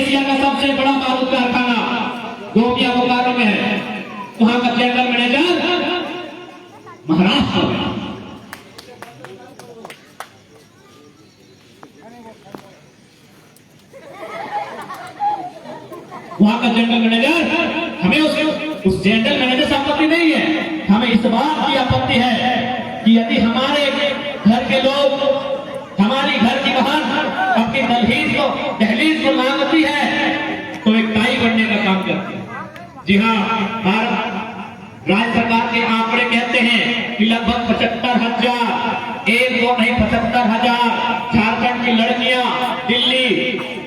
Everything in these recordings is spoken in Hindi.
एशिया का सबसे बड़ा बारूद कारखाना गोमिया बोकारो में है। वहां का जनरल मैनेजर महाराष्ट्र में। वहां का जनरल मैनेजर, हमें उस जनरल मैनेजर से आपत्ति नहीं है, हमें इस बात की आपत्ति है कि यदि हमारे घर के लोग हमारी घर की बाहर अपनी दहलीज को मांगती है तो एक टाई बनने का काम करते हैं। जी हाँ, राज्य सरकार के आंकड़े कहते हैं कि लगभग 75,000, एक दो नहीं 75,000 झारखंड की लड़कियां दिल्ली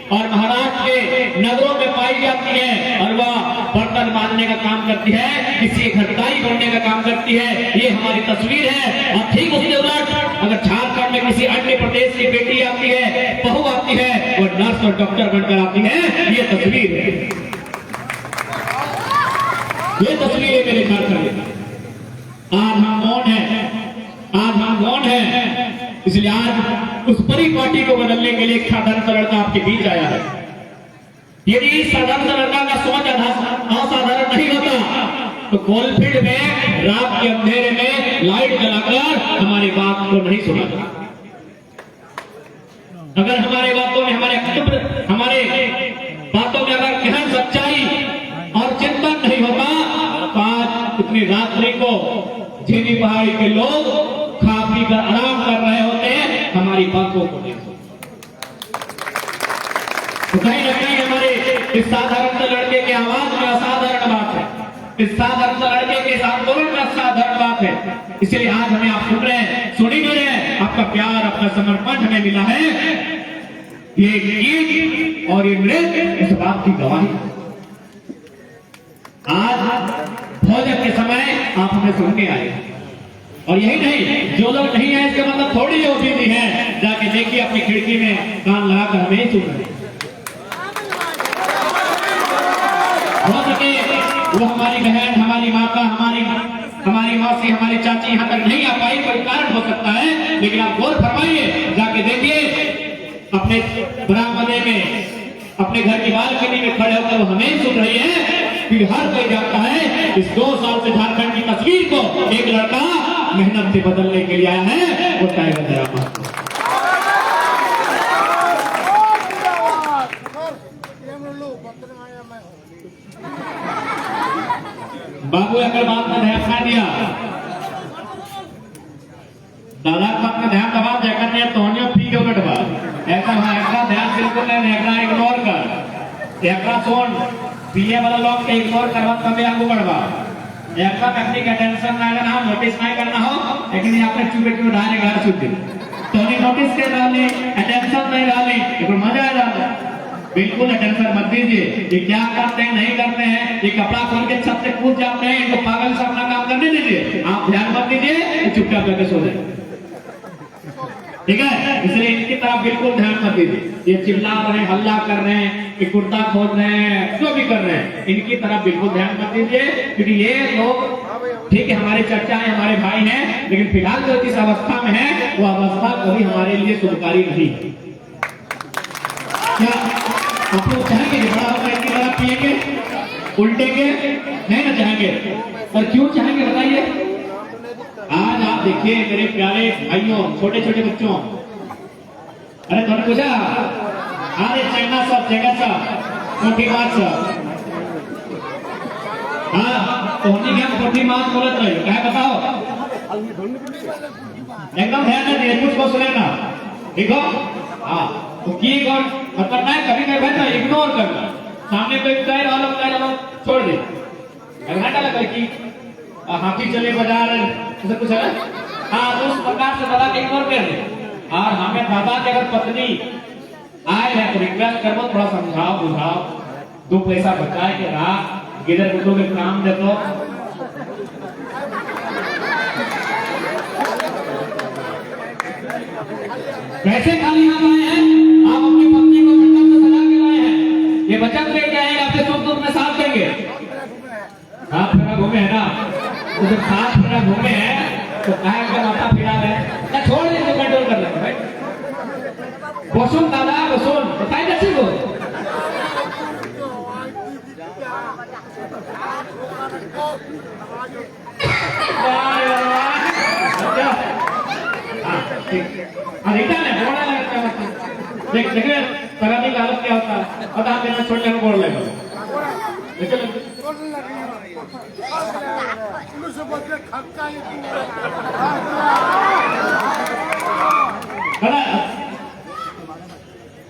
और महाराष्ट्र के नगरों में पाई जाती है और वह बर्तन बांधने का काम करती है, किसी घटकाई बनने का काम करती है। ये हमारी तस्वीर है। और ठीक उसके उलट अगर झारखंड में किसी अन्य प्रदेश की बेटी आती है, बहू आती है, वो नर्स और डॉक्टर बनकर आती है, ये तस्वीर है, ये तस्वीर है मेरे झारखंड। आज हम मौन है, आज हम मौन है, इसलिए आज उस बड़ी पार्टी को बदलने के लिए एक साधारण सा लड़का आपके बीच आया है। यदि इस साधारण सा लड़का का सोच असाधारण नहीं होता तो कोलफील्ड में रात के अंधेरे में लाइट जलाकर हमारी बात को नहीं सुना। अगर हमारे बातों में हमारे बातों में अगर गहन सच्चाई और चिंतन नहीं होता तो आज इतनी रात्रि को झीली पहाड़ी के लोग खा पी कर आराम कर रहे होते हैं, हमारी बातों को नहीं सुनते। तो कहीं ना कहीं हमारे इस साधारण से लड़के की आवाज में असाधारण बात है, इस साधारण से लड़के के आंदोलन में असाधारण बात है। इसलिए आज हमें आप सुन रहे हैं, सुनी भी रहे हैं, आपका प्यार, आपका समर्पण हमें मिला है। ये गीत और ये नृत्य इस बात की गवाही। आज भोजन के समय आप हमें सुनने आए, और यही नहीं, जो लोग नहीं है इसका मतलब थोड़ी जो भी है, जाके देखिए अपनी खिड़की में कान लगाकर हमें ही सुन रहे। हो सके वो हमारी बहन, हमारी माता, हमारी मौसी, हमारी चाची यहाँ तक नहीं आ पाई, कोई कारण हो सकता है, लेकिन आप गौर फरमाइए, जाके देखिए अपने बरामदे में, अपने घर की बालकनी में खड़े होकर वो हमें सुन रही है। फिर हर कोई जानता है इस 2 साल से झारखंड की तस्वीर को एक लड़का मेहनत से बदलने के लिए आया है, वो टाइगर ड्रामा। बाबू अगर बात में ध्यान ना दिया, दादा को अपना ध्यान दबा जाकर दिया तो फी क्यों कटवा ऐसा ध्यान बिल्कुल नहीं, इग्नोर कर, एकरा सुन, पीए वाला लोग के इग्नोर करवा तब आगू बढ़वा, एकरा व्यक्ति का टेंशन ना लेना, नोटिस नहीं करना हो, लेकिन यहाँ पे चुपे चुपे ढाने घर सुनते तो नहीं नोटिस के डाले, अटेंशन नहीं डाले, तो मजा आ जाता। बिल्कुल अटेंशन मत दीजिए, ये क्या करते हैं नहीं करते हैं, ये कपड़ा खोल के छत से कूद जाते हैं, इनको पागल से अपना काम करने दीजिए, आप ध्यान मत दीजिए, चुपचाप करके सो जाए, ठीक है। इसलिए इनकी तरफ बिल्कुल ध्यान मत दीजिए, ये चिल्ला रहे हैं, हल्ला कर रहे हैं, ये कुर्ता खोल रहे हैं, जो भी कर रहे हैं, इनकी तरफ बिल्कुल ध्यान मत दीजिए, क्योंकि ये लोग ठीक है हमारे चर्चा है, हमारे भाई हैं, लेकिन फिलहाल जो जिस अवस्था में है वो अवस्था कभी हमारे लिए शुभकारी नहीं। क्या आप लोग चाहेंगे कि बड़ा होकर इनकी तरफ पिएंगे, उल्टेंगे? नहीं ना चाहेंगे। और क्यों चाहेंगे बताइए? आज आप देखिए मेरे प्यारे भाइयों, छोटे छोटे बच्चों, अरे तुमने पूछा अरे चेंगा सब कोठी मात सब, हाँ तो हमने क्या कोठी मात बोलत रहे, क्या बताओ, एकदम ध्यान न दिए, कुछ को सुने ना, देखो हाँ तो की कौन मतलब नहीं, कभी कभी बैठना इग्नोर करना, सामने कोई कह रहा छोड़ दे, घंटा लगा कि हाथी चले बाजार ऐसा कुछ है, हाँ तो उस प्रकार से दादा इग्नोर कर दे। और हमें दादा की अगर पत्नी आए है तो रिक्वेस्ट करो, थोड़ा समझाओ बुझाओ, 2 पैसा बचाए के रात गिदर गुड्डों के काम दे दो। कैसे खाली हाथ आए हैं आप, अपनी पत्नी को बचत से सजा के लाए हैं, ये बचत लेके आएंगे आपके सुख दुख में साथ देंगे। आप फिर घूमे है ना, तो जब 7 मिनट घूमे हैं तो कहा माता फिरा है, छोड़ दे कंट्रोल कर लेते भाई, बसुन दादा बसुन बताए जैसे को देखे तगादी का हालत क्या होता है, पता देना छोटे में बोल लेगा देखे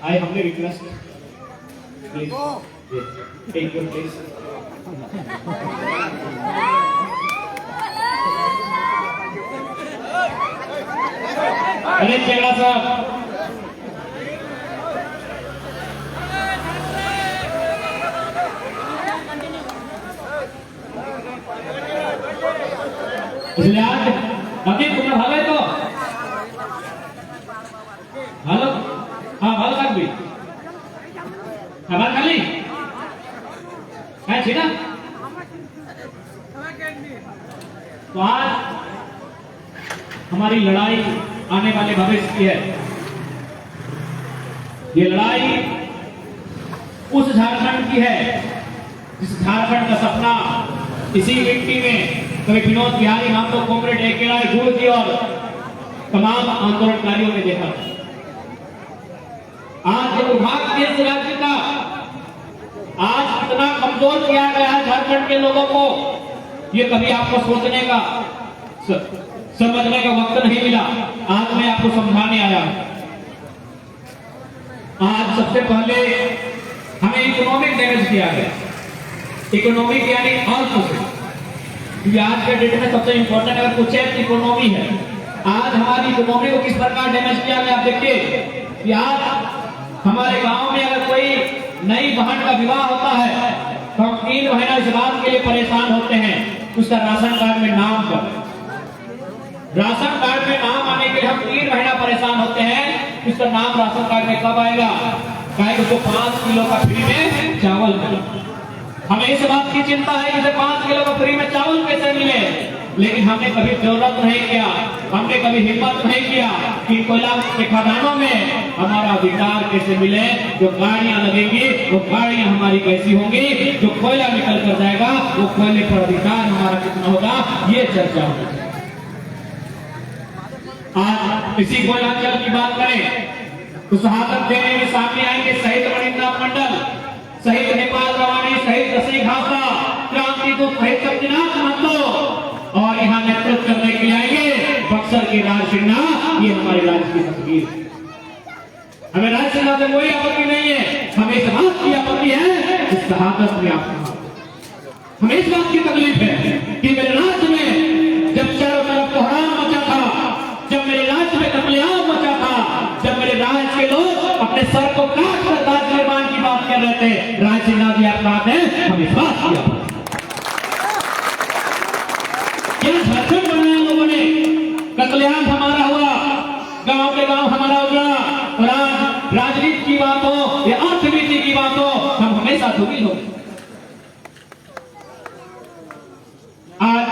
आई हमने request please take your place. अरे चेहरा साहब इसलिए आज अभी तुम्हें भालो है तो भालो हाँ भालो तक भी खबर खाली है छी ना। तो आज हमारी लड़ाई आने वाले भविष्य की है। ये लड़ाई उस झारखंड की है जिस झारखंड का सपना इसी मिट्टी में कभी विनोद बिहारी नाम तो कॉमरेड ए.के. राय गुरु जी और तमाम आंदोलनकारियों ने देखा। आज जो विभाग इस राज्य का आज कितना कमजोर किया गया है झारखंड के लोगों को, ये कभी आपको सोचने का समझने का वक्त नहीं मिला। आज मैं आपको समझाने आया। आज सबसे पहले हमें इकोनॉमिक डैमेज किया गया। इकोनॉमिक यानी क्योंकि आज के डेट में सबसे इंपॉर्टेंट अगर कुछ है इकोनॉमी है। आज हमारी इकोनॉमी को किस प्रकार डैमेज किया गया आप देखिए कि आज हमारे गांव में अगर कोई नई बहन का विवाह होता है तो हम 3 महीना इस बात के लिए परेशान होते हैं उसका राशन कार्ड में नाम कब। राशन कार्ड में नाम आने के लिए हम 3 महीना परेशान होते हैं उसका नाम राशन कार्ड में कब आएगा। कहे उसको 5 किलो का फ्री में चावल मिले। हमें इस बात की चिंता है कि 5 किलो का फ्री में चावल कैसे मिले, लेकिन हमने कभी जरूरत नहीं किया, हमने कभी हिम्मत नहीं किया कि कोयला के खदानों में हमारा अधिकार कैसे मिले। जो गाड़ियां लगेंगी वो गाड़ियां हमारी कैसी होंगी, जो कोयला निकल कर जाएगा वो कोयले पर अधिकार हमारा कितना होगा, ये चर्चा होगी। आज इसी कोयलांचल की बात करें तो शहादत देने में सामने आएंगे शहीद मणिन्द्रनाथ मंडल, शहीद नेपाल रवानी, शहीद रसी घासा, क्रांति दूत शहीद शक्तिनाथ महतो और यहाँ नेतृत्व करने के लिए आएंगे बक्सर के राज सिन्हा। ये हमारे राज्य की तस्वीर। हमें राज सिन्हा से कोई आपत्ति नहीं है, हमें इस बात की आपत्ति है इस शहादत में आपका। हमें इस बात की तकलीफ है कि मेरे राज्य में जब चारों तरफ कोहराम मचा था, जब मेरे राज्य में कत्लेआम मचा था, जब मेरे राज्य के लोग अपने सर को काट कर राज्य निर्माण की बात कर रहे थे, राज सिन्हा जी आप बात है हम इस बात किया। क्या झारखंड बनाया लोगों ने, कत्लेआम हमारा हुआ, गांव के गांव हमारा उजड़ा, और आज राजनीति की बात हो या अर्थनीति की बात हो हम हमेशा दुखी हो। आज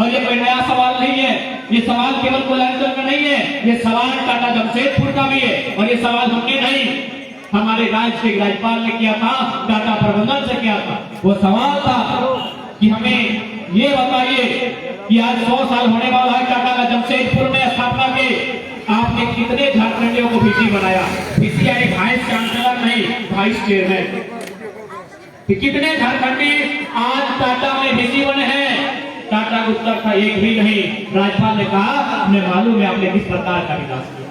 और ये कोई नया सवाल नहीं है, ये सवाल केवल कोयलांचल का नहीं है, ये सवाल टाटा जमशेदपुर का भी है। और ये सवाल हमने नहीं, हमारे राज्य के राज्यपाल ने किया था, टाटा प्रबंधन से किया था। वो सवाल था कि हमें ये बताइए कि आज 100 साल होने वाला है टाटा का जमशेदपुर में स्थापना के, आपने कितने झारखंडियों को वीसी बनाया। वीसी यानी वाइस चांसलर नहीं, वाइस चेयरमैन। कितने झारखंडी आज टाटा में वीसी बने हैं। टाटा का उत्तर था एक भी नहीं। राज्यपाल ने कहा हमें मालूम है आपने किस प्रकार का विकास किया,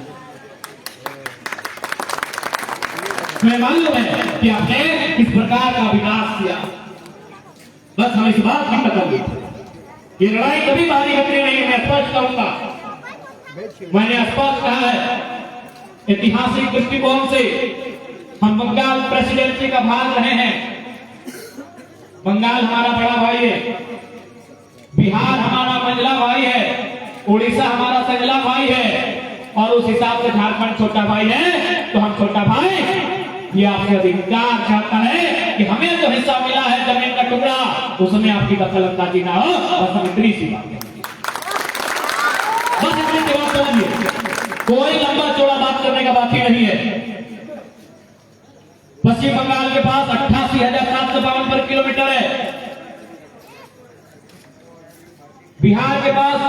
हमें मालूम है कि आपने किस प्रकार का विकास किया। बस हम इस बात की तकलीफ। ये लड़ाई कभी बारी घटनी नहीं है, मैं स्पष्ट कहूंगा। मैंने स्पष्ट कहा है ऐतिहासिक दृष्टिकोण से हम बंगाल प्रेसिडेंसी का भाग रहे हैं। बंगाल हमारा बड़ा भाई है, बिहार हमारा मंझला भाई है, उड़ीसा हमारा संजला भाई है, और उस हिसाब से झारखंड छोटा भाई है। तो हम छोटा भाई ये आपसे अधिकार चाहता है कि हमें जो हिस्सा मिला है जमीन का टुकड़ा, उसमें आपकी दखल अंदाजी ना हो। बस हम इतनी सी बात है, बस इतनी सी बात समझिए, कोई लंबा चौड़ा बात करने का बात ही नहीं है। पश्चिम बंगाल के पास 88,752 वर्ग किलोमीटर है, बिहार के पास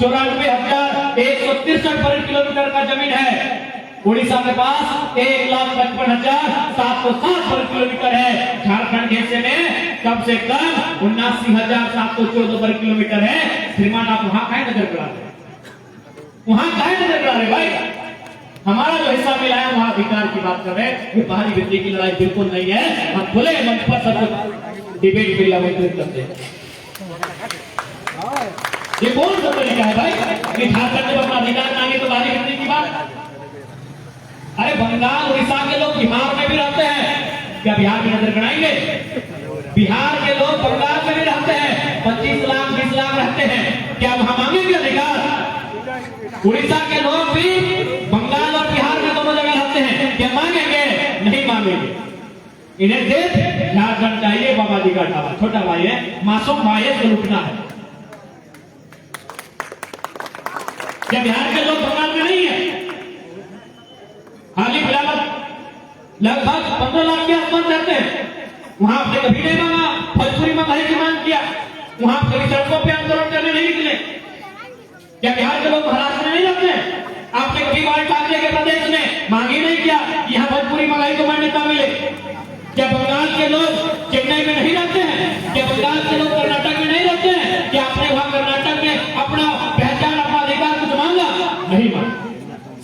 94,163 वर्ग किलोमीटर का जमीन है, उड़ीसा के पास 1,55,707 वर्ग किलोमीटर है। झारखंड के हिस्से में कम से कम 79,714 वर्ग किलोमीटर है। श्रीमान आप वहां काहे नजर गड़ा रहे, वहां काहे नजर गड़ा रहे भाई? हमारा जो हिस्सा मिला है वहां अधिकार की बात कर रहे हैं। ये बाहरी व्यक्ति की लड़ाई बिल्कुल नहीं है। हम खुले मंच पर सब डिबेट बिल्ला करते हैं। ये कौन सा तरीका है भाई कि झारखंड जब अपना अधिकार मांगे तो बाहरी व्यक्ति की बात? अरे बंगाल उड़ीसा के लोग बिहार में भी रहते हैं, क्या बिहार में नजर गड़ाएंगे? बिहार के लोग बंगाल में भी रहते हैं, 25 लाख 20 लाख रहते हैं, क्या वहां मांगेंगे अधिकार? उड़ीसा के लोग भी बंगाल और बिहार में दोनों जगह रहते हैं, क्या मांगेंगे? नहीं मांगेंगे। इन्हें देश झारखंड चाहिए। बाबा जी का ढाबा छोटा भाई है, मासूम भाई है, तो लुटना है। क्या बिहार के लोग बंगाल में नहीं है? हाल ही फिलहाल लगभग 15 लाख के आसपास रहते हैं। वहां आपने कभी नहीं मांगा, भोजपुरी मंगाई की मांग किया, वहां कभी सड़कों पे आंदोलन करने नहीं निकले। क्या बिहार के लोग महाराष्ट्र में नहीं रहते हैं? आपने कभी बाल ठाकरे के प्रदेश में मांगी नहीं किया यहाँ भोजपुरी मंगाई को मान्यता मिले? क्या बंगाल के लोग चेन्नई में नहीं रहते हैं? क्या बंगाल के लोग कर्नाटक में नहीं रहते हैं? क्या आपने वहां कर्नाटक में अपना पहचान अपना अधिकार कुछ मांगा? नहीं मांगा।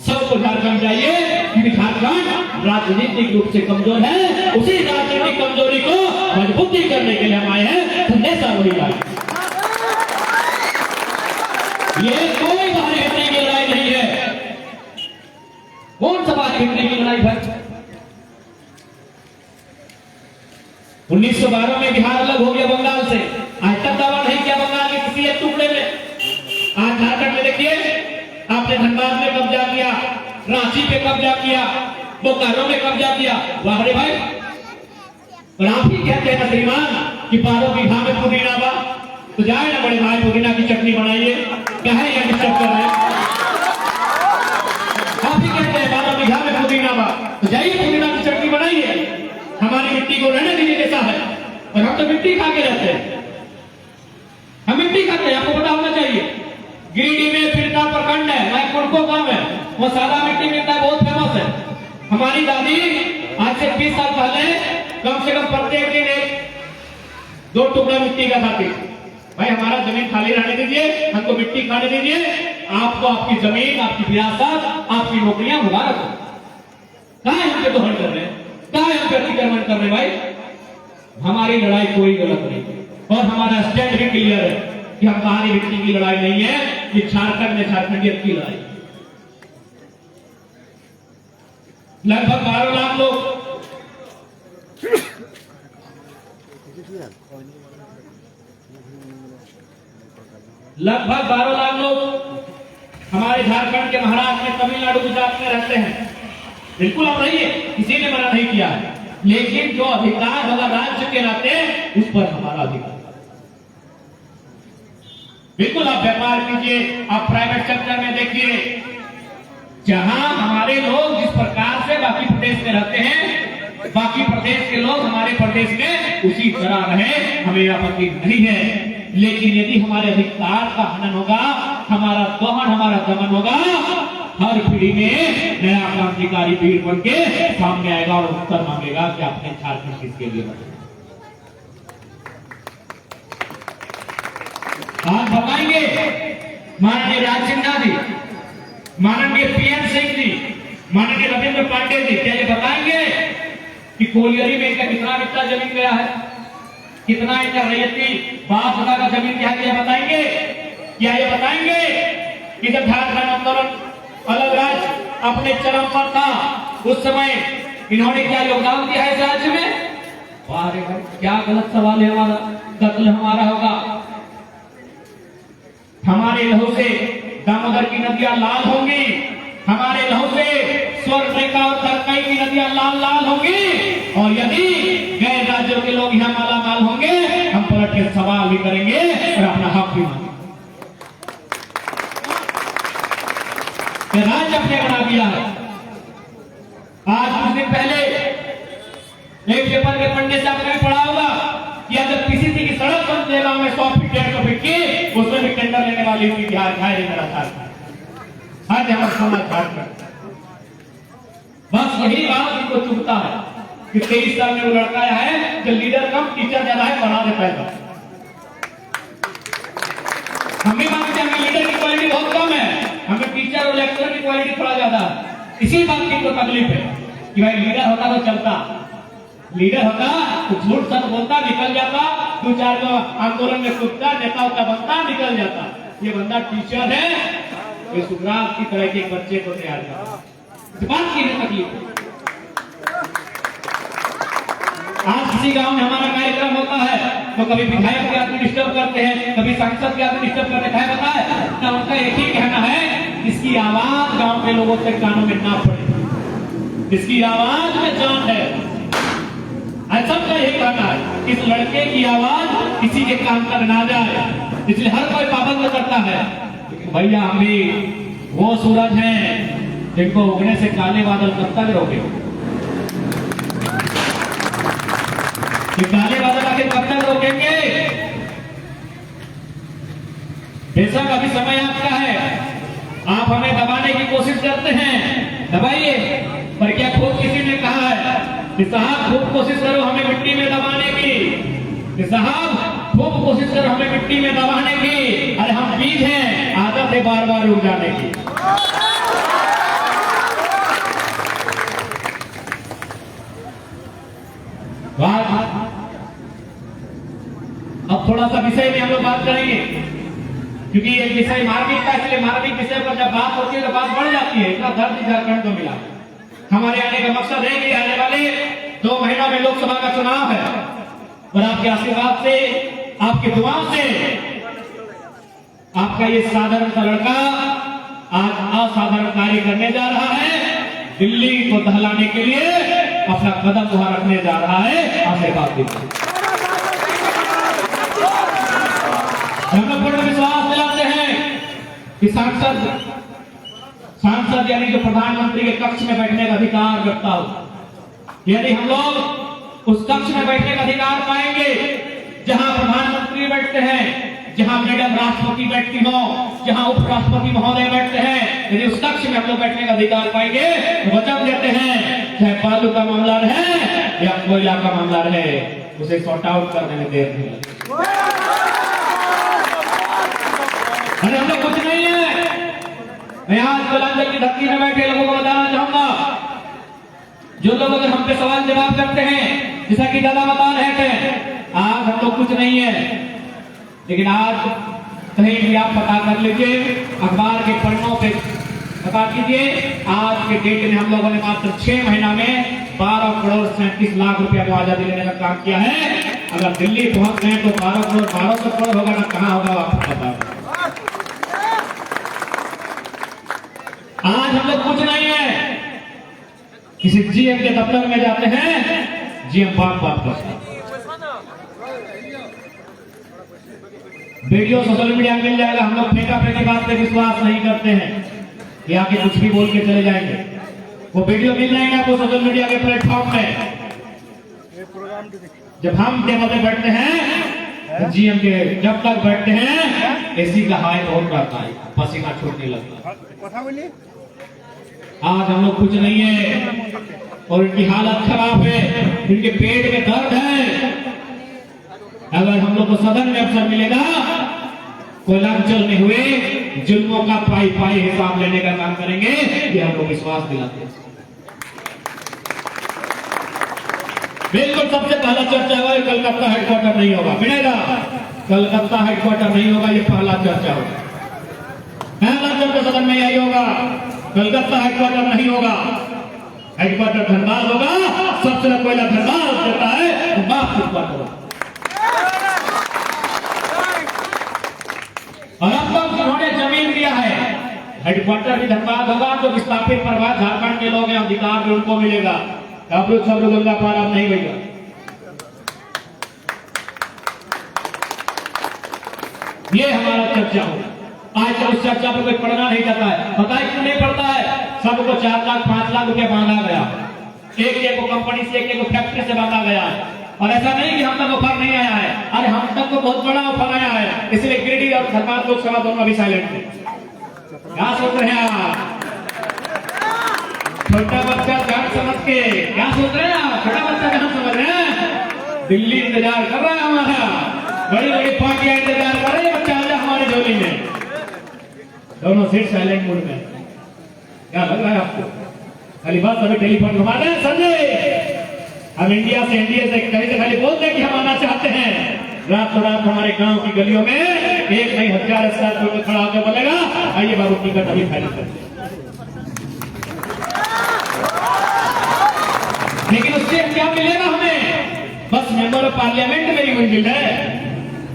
सबको झारखंड चाहिए क्योंकि झारखंड राजनीतिक रूप से कमजोर है। उसी राजनीतिक कमजोरी को मजबूती करने के लिए हम आए हैं। संदेशा वही आए। ये कोई बाहरी हटने की लड़ाई नहीं है। कौन सा बाहरी हटने की लड़ाई है? 1912 में बिहार अलग हो गया बंगाल से। आज तक दावा नहीं किया बंगाल के किसी एक टुकड़े में। आज झारखंड में देखिए, आपने धनबाद में कब्जा किया, रांची पे कब्जा किया, बोकारो में कब्जा किया। वाह रे भाई। और आप ही कहते हैं ना श्रीमान कि 12 बीघा में पुदीना बा, तो जाए ना बड़े भाई पुदीना की चटनी बनाइए। क्या है ये डिस्टर्ब कर रहे हैं? आप ही कहते हैं 12 बीघा में पुदीना बा, तो जाइए पुदीना की चटनी बनाइए। हमारी मिट्टी को रहने दीजिए जैसा है। और हम तो मिट्टी खा के रहते हैं, हम मिट्टी खाते हैं, आपको पता होना चाहिए। गिरिडीह में फिरका प्रखंड है, वह कुड़को गांव है, वो सादा मिट्टी मिलता है, बहुत फेमस है। हमारी दादी आज से 20 साल पहले कम से कम प्रत्येक दिन 1-2 टुकड़ा मिट्टी का खाती। भाई हमारा जमीन खाली रहने दीजिए, हमको मिट्टी खाने दीजिए। आपको आपकी जमीन, आपकी विरासत, आपकी नौकरियां मुबारक हो। कहां हम पे दोहन कर रहे हैं, कहां हम पे अतिक्रमण कर रहे हैं? भाई हमारी लड़ाई कोई गलत नहीं और हमारा स्टैंड भी क्लियर है कि हम बाहरी व्यक्ति की लड़ाई नहीं है, ये झारखंड में झारखंडियत की लड़ाई। लगभग 12 लाख लोग हमारे झारखंड के महाराष्ट्र में, तमिलनाडु, गुजरात में रहते हैं। बिल्कुल आप रहिए, किसी ने मना नहीं किया है, लेकिन जो अधिकार होगा राज्य के नाते उस पर हमारा अधिकार। बिल्कुल आप व्यापार कीजिए, आप प्राइवेट सेक्टर में देखिए, जहां हमारे लोग जिस प्रकार से बाकी प्रदेश में रहते हैं, बाकी प्रदेश के लोग हमारे प्रदेश में उसी तरह रहे, हमें आपत्ति नहीं है। लेकिन यदि हमारे अधिकार का हनन होगा, हमारा दोहन, हमारा दमन होगा, हर पीढ़ी में नया क्रांतिकारी वीर बन के सामने आएगा और उत्तर मांगेगा कि आपने झारखंड किसके लिए बनाया। आज बताएंगे माननीय राज सिन्हा जी, माननीय पीएन सिंह जी, माननीय रविंद्र पांडे जी, क्या ये बताएंगे कि कोलियरी में इनका कितना बिस्सा जमीन गया है, कितना इनका रैयती बाप दादा का जमीन क्या है, बताएंगे? क्या ये बताएंगे कि जब झारखंड आंदोलन अलग राज्य अपने चरम पर था, उस समय इन्होंने क्या योगदान दिया है इस राज्य में? वाह रे भाई, क्या गलत सवाल है हमारा। कत्ल हमारा होगा, हमारे लहू से दामोदर की नदियां लाल होंगी, हमारे लहू से स्वर्ग रेखा और तरकई की नदियां लाल लाल होंगी। और यदि गैर राज्यों के लोग यहाँ माला माल होंगे, हम पलट के सवाल भी करेंगे और अपना हक भी मांगेंगे। राज्य अपने बना दिया है। आज कुछ दिन पहले एक पेपर के पढ़ने से आपने पढ़ा होगा कि अगर किसी की सड़क बनते गांव में 100 फीट 150 फीट की, उसमें भी टेंडर लेने वाली हुई बिहार खाए मेरा झारखंड। आज हमारा सोना झारखंड बस यही बात इनको चुभता है कि 23 साल में वो लड़का है जो लीडर कम टीचर ज्यादा है, पढ़ा देता है। हम भी मानते हैं हमें लीडर की क्वालिटी बहुत कम है, हमें टीचर और लेक्चरर की क्वालिटी थोड़ा ज्यादा है। इसी बात की तो तकलीफ है कि भाई लीडर होता तो चलता, लीडर होता तो झूठ सच बोलता, निकल जाता, 2-4 आंदोलन में कूदता, नेता होता बनता, निकल जाता। ये बंदा टीचर है, ये सुखराज की तरह के एक बच्चे को तैयार करता। इस बात की तकलीफ है। आज किसी गांव में हमारा कार्यक्रम होता है तो कभी विधायक के आदमी डिस्टर्ब करते हैं, कभी सांसद के आदमी डिस्टर्ब करते हैं, पता है ना, उनका एक ही कहना है, इसकी आवाज गांव के लोगों तक कानों में ना पड़े, इसकी आवाज में जान है। सबका यही कहना है, इस लड़के की आवाज किसी के कान तक ना जाए, इसलिए हर कोई पाबंद करता है। भैया हम भी वो सूरज हैं जिनको उगने से काले बादल कब तक रोके, काले बादल आखिर कब तक रोकेंगे? बेशक अभी समय आपका है, आप हमें दबाने की कोशिश करते हैं, दबाइए, पर क्या खूब किसी ने कहा है कि साहब खूब कोशिश करो हमें मिट्टी में दबाने की, कि साहब खूब कोशिश करो हमें मिट्टी में दबाने की। अरे हम बीज हैं, आदत है बार बार उग जाने की। अब थोड़ा सा विषय में हम लोग बात करेंगे, क्योंकि ये विषय मार्मिक का, इसलिए मार्मिक विषय पर जब बात होती है तो बात बढ़ जाती है। इतना दर्द झारखंड को मिला। हमारे आने का मकसद है कि आने वाले 2 महीनों में लोकसभा का चुनाव है और आपके आशीर्वाद से, आपकी दुआओं से आपका ये साधारण सा लड़का आज असाधारण कार्य करने जा रहा है। दिल्ली को दहलाने के लिए अपना कदम वहां रखने जा रहा है। आशीर्वाद दीजिए। हम लोग बड़ा विश्वास दिलाते हैं कि सांसद यानी जो प्रधानमंत्री के कक्ष में बैठने का अधिकार रखता हो, यदि हम लोग उस कक्ष में बैठने का अधिकार पाएंगे जहां प्रधानमंत्री बैठते हैं, जहां मैडम राष्ट्रपति बैठती हो, जहां उपराष्ट्रपति महोदय बैठते हैं, यदि उस कक्ष में हम लोग बैठने का अधिकार पाएंगे तो वचन देते हैं, चाहे बालू का मामला रहे या कोयला का मामला रहे, उसे सॉर्ट आउट करने में देर नहीं लगेगी। अरे हम लोग कुछ नहीं है। मैं आज बुलंदशहर की धरती में बैठे लोगों को बताना चाहूंगा, जो लोग अगर हम पे सवाल जवाब करते हैं, जैसा कि दादा बता रहे थे, आज हम लोग कुछ नहीं है, लेकिन आज कहीं भी आप पता कर लीजिए, अखबार के पन्नों पे पता कीजिए, आज के डेट में हम लोगों ने मात्र 6 महीना में 12 करोड़ 37 लाख रुपया मुआवजा देने का काम किया है। अगर दिल्ली पहुंच गए तो 1200 करोड़ होगा ना, कहां होगा आपको पता है। आज हम लोग कुछ नहीं है। किसी जीएम के दफ्तर में जाते हैं, जीएम बात करता है, वीडियो सोशल मीडिया में मिल जाएगा। हम लोग फेंका फेंकी बात पे विश्वास नहीं करते हैं कि आके कुछ भी बोल के चले जाएंगे। वो वीडियो मिल जाएगा आपको सोशल मीडिया के प्लेटफॉर्म पे। जब हम टेबल पे बैठते हैं, जीएम के जब तक बैठते हैं, एसी का हाई बहुत रहता है, पसीना छूटने लगता है। आज हम लोग कुछ नहीं है और इनकी हालत खराब है, इनके पेट में दर्द है। अगर हम लोग को सदन में अवसर मिलेगा, कोयलांचल में हुए जुल्मों का पाई पाई हिसाब लेने का काम करेंगे, ये हम लोग विश्वास दिलाते हैं। बिल्कुल सबसे पहला चर्चा होगा, कलकत्ता हेडक्वार्टर नहीं होगा, मिलेगा कलकत्ता हेडक्वार्टर नहीं होगा, ये पहला चर्चा होगा। पहला चर्चा सदन में यही होगा, कलकत्ता हेडक्वार्टर नहीं होगा, हेडक्वार्टर धनबाद होगा। सबसे पहला धनबाद देता है, धनबाद हेडक्वार्टर होगा। और अब तक उन्होंने जमीन दिया है, हेडक्वार्टर भी धनबाद होगा, तो विस्थापित प्रभाव झारखंड के लोग अधिकार भी उनको मिलेगा। अब सब लोग गंगा पार अब नहीं भैया। ये हमारा चर्चा होगा। आज उस चर्चा पर कोई पढ़ना नहीं चाहता है, पता है क्यों नहीं पढ़ता है? सबको 4 लाख 5 लाख रुपया बांधा गया, एक को कंपनी से, एक को फैक्ट्री से बांधा गया है। और ऐसा नहीं कि हम तक ऑफर नहीं आया है, अरे हम तक तो बहुत बड़ा ऑफर आया है। इसलिए गिरिडीह और धनबाद लोकसभा दोनों अभी साइलेंट है। क्या सोच रहे हैं आप? छोटा बच्चा के क्या सोच रहे हैं आप? छोटा बच्चा कहाँ समझ रहे हैं? दिल्ली इंतजार कर रहा है हमारा, बड़ी बड़ी पार्टियां इंतजार कर रही है, बच्चा आजा हमारे झोली में। दोनों सीट साइलेंट मोड में। क्या लग रहा है आपको? खाली बात अभी टेलीफोन घुमा रहे हैं संजय, हम इंडिया से कहीं से खाली बोलते हैं कि हम आना चाहते हैं। रात तो रात हमारे गांव की गलियों में एक नहीं 1000 स्टार खड़ा होकर बोलेगा आइए बाबू टिकट अभी फाइनल करते। लेकिन उससे क्या मिलेगा हमें? बस मेंबर ऑफ पार्लियामेंट मेरी मंजिल है।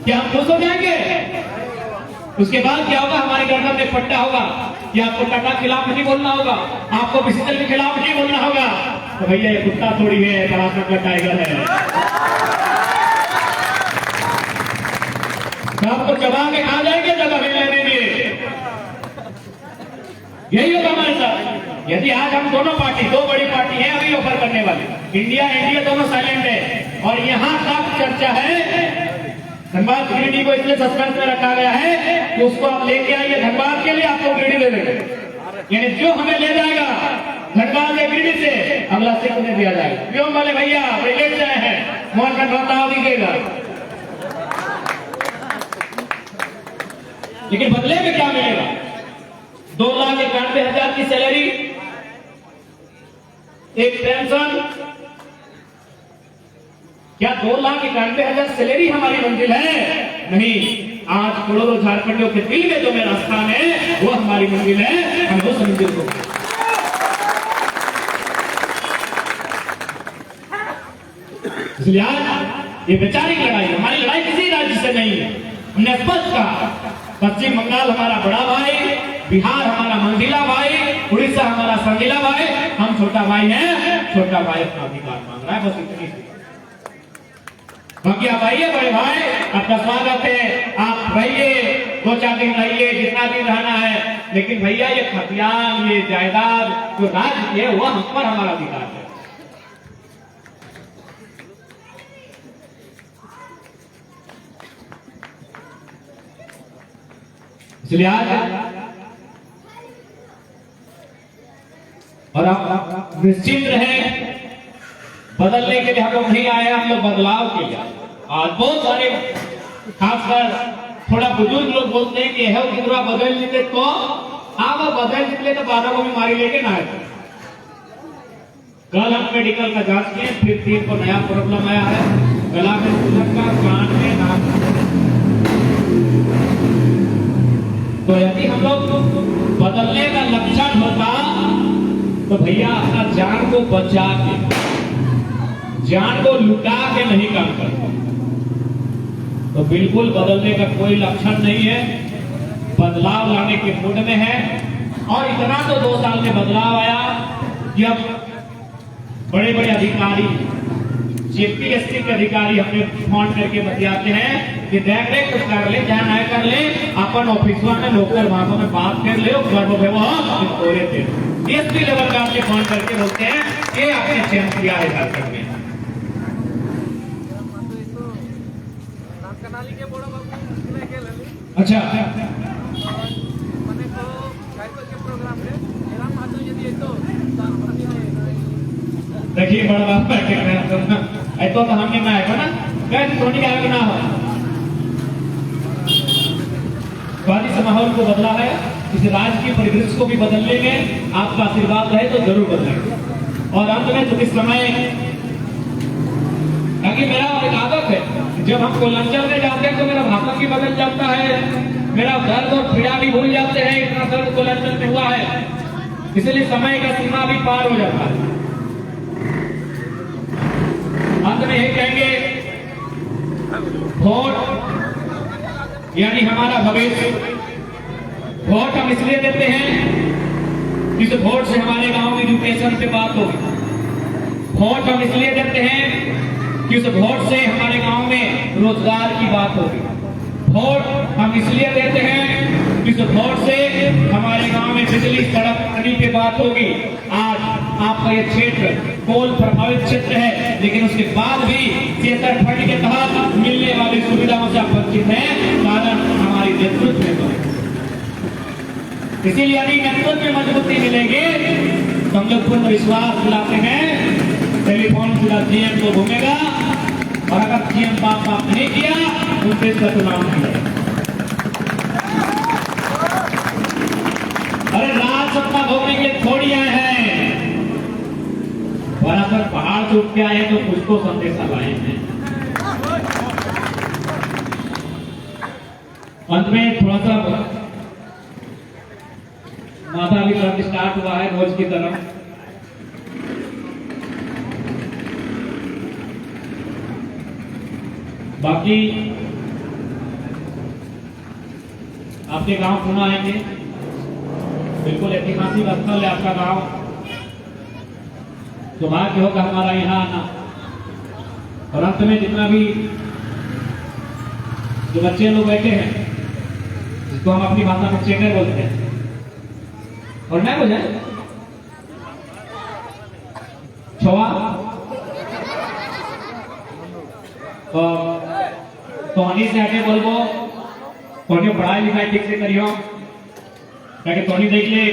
क्या हम खुश हो जाएंगे? उसके बाद क्या होगा? हमारी गर्दन में पट्टा होगा कि आपको टाटा के खिलाफ नहीं बोलना होगा, आपको बिस्तर के खिलाफ नहीं बोलना होगा। तो भैया ये कुत्ता थोड़ी है, बड़ा का टाइगर है। तो आपको चबा के खा जाएंगे जब हमें लेने देंगे। यही होगा हमारे साथ। यदि आज हम दोनों पार्टी, दो बड़ी पार्टी है अभी ऑफर करने वाली, इंडिया एनडीए दोनों साइलेंट है और यहां तक चर्चा है धनबाद गिरिडीह को इसलिए सस्पेंस में रखा गया है कि उसको आप लेके आइए धनबाद के लिए, आपको गिरिडीह दे देंगे। यानी जो हमें ले जाएगा धनबाद या गिरिडीह से अगला सिख उन्हें दिया जाएगा। क्यों वाले भैया लेट जाए हैं, मोहन का बताओ दीजिएगा। लेकिन बदले में क्या मिलेगा? 2,91,000 की सैलरी, एक पेंशन। क्या 2,91,000 सैलरी हमारी मंजिल है? नहीं। आज करोड़ों झारखंडियों के दिल में जो मेरा स्थान है वो हमारी मंजिल है। हम उस मंजिल को इसलिए आज ये वैचारिक लड़ाई, हमारी लड़ाई किसी राज्य से नहीं है। हमने स्पष्ट कहा पश्चिम बंगाल हमारा बड़ा भाई, बिहार हमारा मंझिला भाई, उड़ीसा हमारा संजीला भाई, हम छोटा भाई हैं। छोटा भाई अपना अधिकार मांग रहा है, बस इतनी। बाकी आप आइए बड़े भाई, आपका स्वागत है, आप रहिए, 2-4 दिन रहिए, जितना दिन रहना है। लेकिन भैया ये खतियान, ये जायदाद जो राज्य है वो हम पर हमारा अधिकार है। इसलिए आज और आप निश्चिंत रहे, बदलने के लिए हम लोग नहीं आए, हम लोग बदलाव के लिए। आज बहुत सारे खासकर थोड़ा बुजुर्ग लोग बोलते हैं कि कितना बदल निकले तो आप बदल निकले तो 12 को बीमारी लेके ना आए। कल हम मेडिकल का जांच किए, फिर 3 को नया प्रॉब्लम आया है, गला में सुलग का, कान में, नाक। तो यदि हम लोग बदलने का लक्षण होता तो भैया अपना जान को बचा के, जान को लुटा के नहीं काम करता। तो बिल्कुल बदलने का कोई लक्षण नहीं है, बदलाव लाने के मूड में है। और इतना तो 2 साल में बदलाव आया कि अब बड़े बड़े अधिकारी, जीपीएससी के अधिकारी हमें फोन करके बतियाते हैं कि देख ले कुछ कर ले, क्या ना कर ले, अपन ऑफिस में लोकल भाषा में बात कर ले, तोड़े थे। डीएसपी लेवल का आपके फोन करके बोलते हैं कि आपने चेंज किया है झारखंड में। अच्छा देखिए बड़ा बात है तो हमने में आएगा ना कैसे धोनी का आगे ना हो। बारिश माहौल को बदला है, इस राजकीय परिदृश्य को भी बदलने में आपका आशीर्वाद रहे तो जरूर बदलेंगे। और अंत में चूंकि समय, ताकि मेरा एक आदत है, जब हम कोलांचल में जाते हैं तो मेरा भाषा भी बदल जाता है, मेरा दर्द और पीड़ा भी भूल जाते हैं, इतना दर्द कोलांचल में हुआ है, इसलिए समय का सीमा भी पार हो जाता है। अंत में यही कहेंगे, वोट यानी हमारा भविष्य। वोट हम इसलिए देते हैं, इस वोट से हमारे गांव में एजुकेशन पे बात होगी। वोट हम इसलिए देते हैं कि उस वोट से हमारे गांव में रोजगार की बात होगी। वोट हम इसलिए देते हैं कि इस वोट से हमारे गांव में बिजली, सड़क, पानी की बात होगी। आज आपका ये क्षेत्र कोल प्रभावित क्षेत्र है, लेकिन उसके बाद भी सेंटर फंड के तहत मिलने वाली सुविधाओं से आप वंचित हैं, कारण हमारी नेतृत्व में। इसीलिए यदि नेतृत्व में मजबूती मिलेगी तो हम लोग पूर्ण विश्वास दिलाते हैं टेलीफोन सीधा जीएम को घूमेगा और अगर जीएम बाप नहीं किया उनसे इसका चुनाव नहीं है। अरे राज्यसभा घूमने के लिए थोड़ी आए हैं, और अगर पहाड़ से उठ के आए हैं तो कुछ तो संदेशा लाए हैं। अंत में थोड़ा सा माता भी कर्म स्टार्ट हुआ है रोज की तरह। बाकी आपके गांव पुनः आएंगे, बिल्कुल ऐतिहासिक स्थल है आपका गांव, सौभाग्य होगा हमारा यहाँ आना। और अंत में जितना भी जो बच्चे लोग बैठे हैं, जिसको हम अपनी भाषा में चेकर बोलते हैं, और मैं बोझे छोआ तो हनी से आके बोलबो तोने पढ़ाई लिखाई ठीक से करियो, ताकि तोनी देख ले।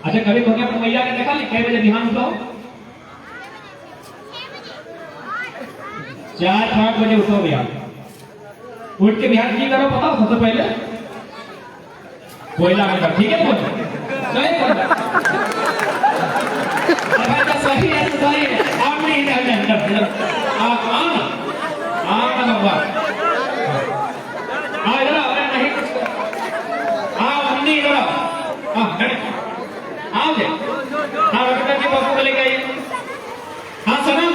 अच्छा कभी तोने अपने मैया के देखा कई बजे ध्यान उठो? 4-5 बजे उठो भैया। उठ के बिहार की करो पता सबसे पहले कोयला में, ठीक है बोलो सही सही है सही है। आप नहीं आप आना बाबा इधर नहीं कुछ आप नहीं इधर आओ जे रखकर के बापू को लेके आइए। हाँ सनम,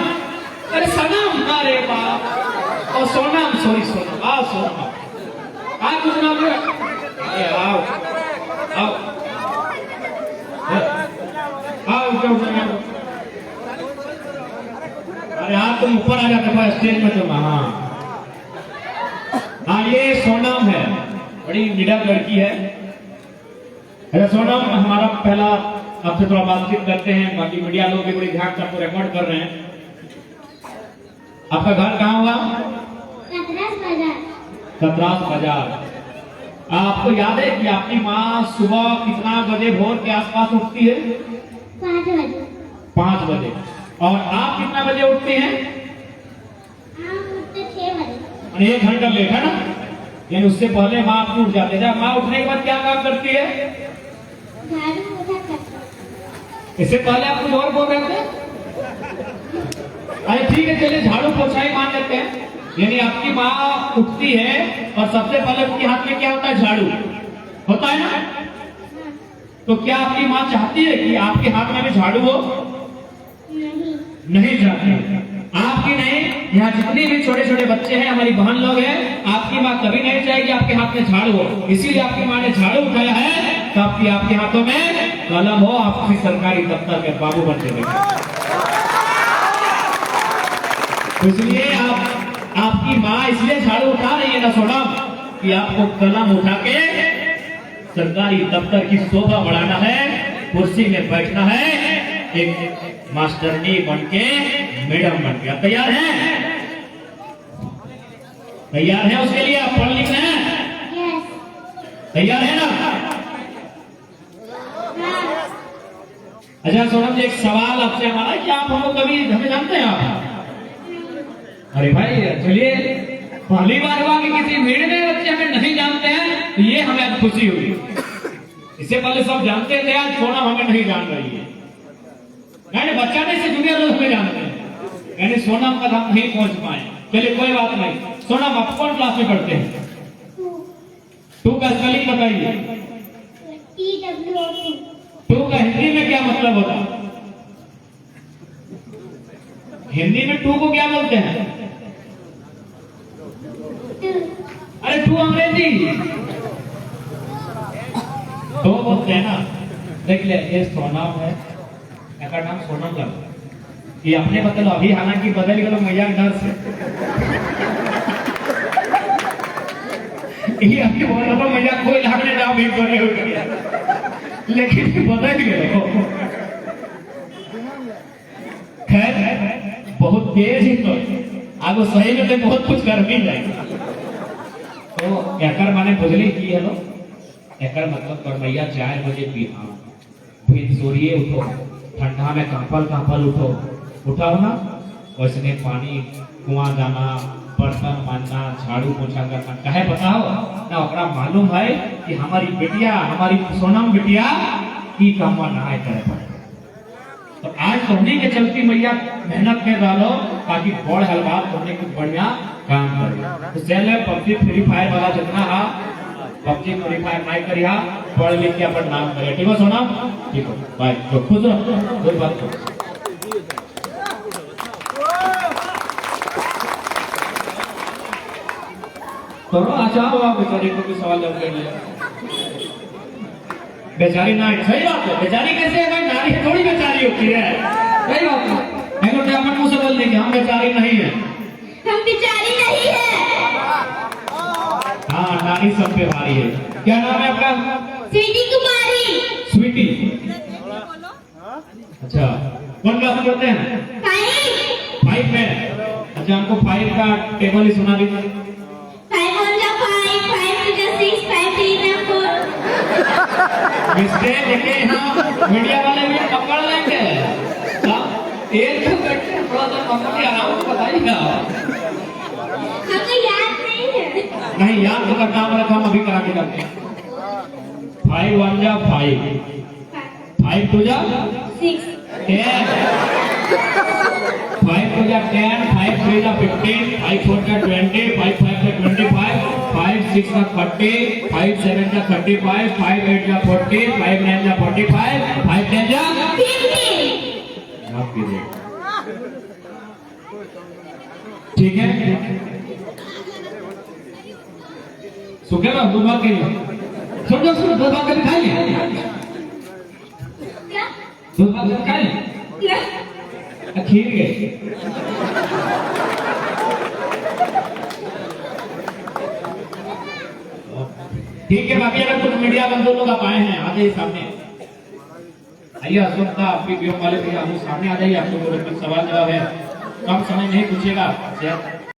अरे सनम, अरे बाप और सोनम, सॉरी सोनम, सोनम कुछ नाम है, आओ आओ आओ अरे हाँ तुम ऊपर आ जाते हो स्टेज में तुम। हाँ ये सोनम है, बड़ी निडर लड़की है। अरे सोनम हमारा पहला आपसे थोड़ा बातचीत करते हैं, बाकी मीडिया लोग भी बड़ी ध्यान से आपको रिकॉर्ड कर रहे हैं। आपका घर कहाँ हुआ? सतरास बाजार। आपको याद है कि आपकी माँ सुबह कितना बजे भोर के आसपास उठती है? 5 बजे। 5 बजे। और आप कितना बजे उठते हैं? हम उठते 6 बजे। 1 घंटा लेट है ना, यानी उससे पहले माँ आपकी उठ जाते हैं। माँ उठने के बाद क्या काम करती है? झाड़ू पोछा करती। इससे पहले आप कुछ और बोल रहे थे? अरे ठीक है चलिए झाड़ू पोछा ही मान लेते हैं। यानी आपकी माँ उठती है और सबसे पहले उनके हाथ में क्या होता है? झाड़ू होता है ना। तो क्या आपकी माँ चाहती है कि आपके हाथ में भी झाड़ू हो? नहीं चाहती। आपकी नहीं, यहाँ जितने भी छोटे छोटे बच्चे हैं, हमारी बहन लोग हैं, आपकी माँ कभी नहीं चाहेगी आपके हाथ में झाड़ू हो। इसीलिए आपकी माँ ने झाड़ू उठाया है ताकि आपके हाथों में कलम हो, आपकी सरकारी दफ्तर के बाबू बन सके। इसलिए आपकी माँ इसलिए झाड़ू उठा रही है ना सोनम, कि आपको कलम उठा के सरकारी दफ्तर की शोभा बढ़ाना है, कुर्सी में बैठना है, एक मास्टरनी बन के, मैडम बन के। आप तैयार हैं? तैयार हैं उसके लिए? आप पढ़ लिख रहे हैं? तैयार है ना? अच्छा सोनम जी एक सवाल आपसे हमारा, कि आप हमको कभी हमें जानते हैं आप? अरे भाई चलिए, पहली बार हुआ कि किसी भीड़ में बच्चे हमें नहीं जानते हैं, तो ये हमें आज खुशी हुई। इससे पहले सब जानते थे, आज सोनम हमें नहीं जान रही है। यानी बच्चा नहीं से दुनिया लोग हमें जानते हैं, यानी सोनम तक हम नहीं पहुंच पाए। चलिए कोई बात नहीं। सोनम आप कौन क्लास में पढ़ते हैं? 2 का स्पेलिंग बताइए। टू का हिंदी में क्या मतलब होता है? हिंदी में 2 को क्या बोलते हैं? अरे 2 अंग्रेजी 2 बोलते हैं ना। देख ले, ये सोनम है, इसका नाम सोनम लगा। ये अपने बदलो अभी, हालांकि बदल गए मैया के डर से। ये अभी बोल रहा मैया कोई लागने जाओ भी करे हो गया, लेकिन बदल गए। खैर बहुत तेज ही तो आगो सही में तो बहुत कुछ कर भी जाएगा। तो एकर माने बुझली की है लो, एकर मतलब करमैया 4 बजे पी, फिर सूर्य उठो, ठंडा में कांपल कांपल उठो, उठाओ ना, वैसने पानी कुआं जाना, बर्तन मांजना, झाड़ू पोछा करना, कहे बताओ ना ओकरा मालूम है कि हमारी बेटिया, हमारी सोनम बिटिया की काम ना है करे पड़े। तो आज तुमने के चलती मैया मेहनत कर डालो ताकि बड़ हलवा तुमने कुछ बढ़िया काम करे। तो चले पबजी फ्री फायर वाला जितना हा पबजी फ्री फायर नहीं करिया, पढ़ लिख के अपन नाम करे। ठीक है सोनम, ठीक है बाय। तो खुश रहो, कोई बात नहीं। तो अच्छा हुआ बेचारी को भी सवाल जवाब कर लिया। बेचारी ना, सही बात है, बेचारी कैसे है भाई, नारी थोड़ी बेचारी होती है, सही बात है। मैं तो अपन मुंह से बोल देंगे हम बेचारी नहीं है, हम बेचारी नहीं है। हाँ नारी सब पे भारी है। क्या नाम है आपका? स्वीटी कुमारी। स्वीटी, अच्छा कौन क्लास में पढ़ते हैं? 5 में। अच्छा हमको 5 का टेबल ही सुना दीजिए। 5 1 जा 5, 5 2 जा 6, 5 3 जा 4। मिस्टेक देखे यहाँ मीडिया वाले भी पकड़ लेंगे। एक तो बैठे थोड़ा सा पकड़ के आराम से बताइएगा। हमें याद नहीं है। नहीं याद होगा, काम रखा हम अभी करा के करते हैं। 5 1 जा 5, 5 2 जा 6, 10, 5 2 जा 10, 5 3 जा 15, 5 4 जा 20, 5 5 जा 25, 5 6 जा 30, 5 7 जा 35, 5 8 जा 40, 5 9 जा 45, 5 10 जा 50। माफ कीजिए, ठीक है। सुखे ना दूध भाग के लिए सुन दूध भाग कर खाइए, क्या? दूध भाग कर खाइए, क्या? खीर के ठीक है। बाकी अगर कुछ मीडिया बंधु लोग आप आए हैं, आ जाइए सामने आइए। अशोक आप भी वाले भैया सामने आ जाइए, आपको कुछ सवाल जवाब है, कम समय नहीं पूछिएगा।